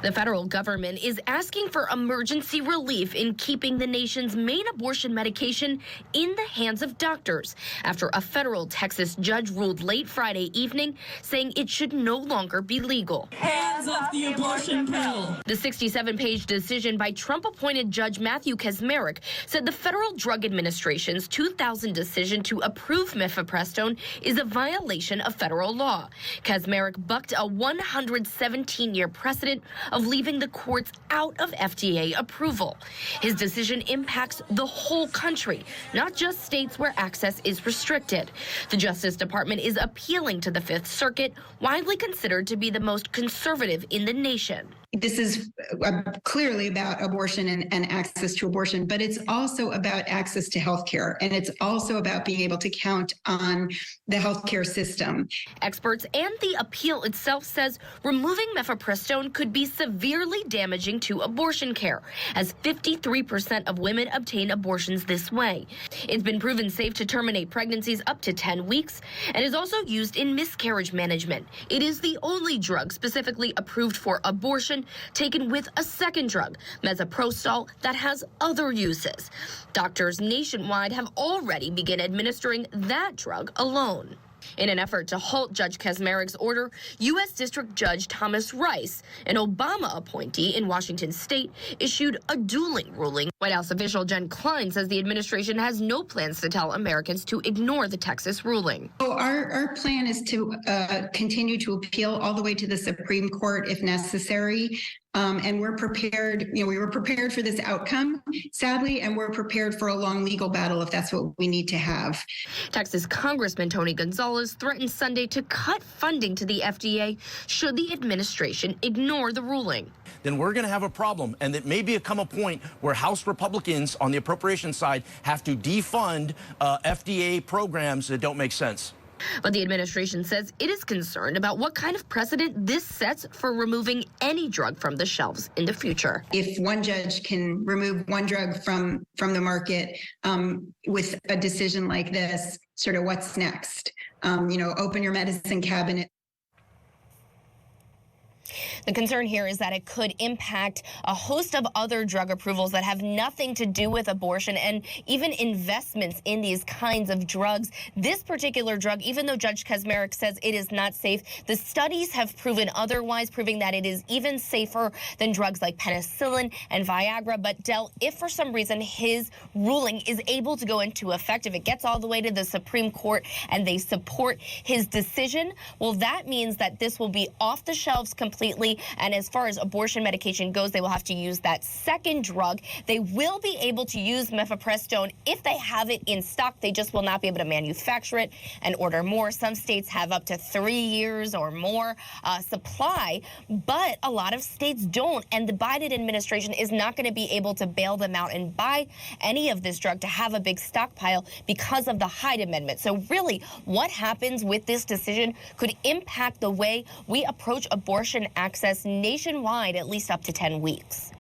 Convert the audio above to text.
The federal government is asking for emergency relief in keeping the nation's main abortion medication in the hands of doctors after a federal Texas judge ruled late Friday evening saying it should no longer be legal. Hands off the abortion pill. The 67-page decision by Trump-appointed Judge Matthew Kacsmaryk said the Federal Drug Administration's 2000 decision to approve mifepristone is a violation of federal law. Kacsmaryk bucked a 117-year precedent of leaving the courts out of FDA approval. His decision impacts the whole country, not just states where access is restricted. The Justice Department is appealing to the Fifth Circuit, widely considered to be the most conservative in the nation. This is clearly about abortion and access to abortion, but it's also about access to health care. And it's also about being able to count on the healthcare system. Experts and the appeal itself says removing mifepristone could be severely damaging to abortion care, as 53% of women obtain abortions this way. It's been proven safe to terminate pregnancies up to 10 weeks and is also used in miscarriage management. It is the only drug specifically approved for abortion taken with a second drug, mifepristone, that has other uses. Doctors nationwide have already begun administering that drug alone. In an effort to halt Judge Kacsmaryk's order, U.S. District Judge Thomas Rice, an Obama appointee in Washington state, issued a dueling ruling. White House official Jen Klein says the administration has no plans to tell Americans to ignore the Texas ruling. So our plan is to continue to appeal all the way to the Supreme Court if necessary. And we're prepared, we were prepared for this outcome, sadly, and we're prepared for a long legal battle if that's what we need to have. Texas Congressman Tony Gonzalez threatened Sunday to cut funding to the FDA should the administration ignore the ruling. Then we're going to have a problem, and it may become a point where House Republicans on the appropriations side have to defund FDA programs that don't make sense. But the administration says it is concerned about what kind of precedent this sets for removing any drug from the shelves in the future. If one judge can remove one drug from the market with a decision like this, sort of what's next? Open your medicine cabinet. The concern here is that it could impact a host of other drug approvals that have nothing to do with abortion and even investments in these kinds of drugs. This particular drug, even though Judge Kacsmaryk says it is not safe, the studies have proven otherwise, proving that it is even safer than drugs like penicillin and Viagra. But Del, if for some reason his ruling is able to go into effect, if it gets all the way to the Supreme Court and they support his decision, well, that means that this will be off the shelves completely. And as far as abortion medication goes, they will have to use that second drug. They will be able to use mifepristone if they have it in stock. They just will not be able to manufacture it and order more. Some states have up to 3 years or more supply, but a lot of states don't. And the Biden administration is not going to be able to bail them out and buy any of this drug to have a big stockpile because of the Hyde Amendment. So really, what happens with this decision could impact the way we approach abortion access nationwide, at least up to 10 weeks.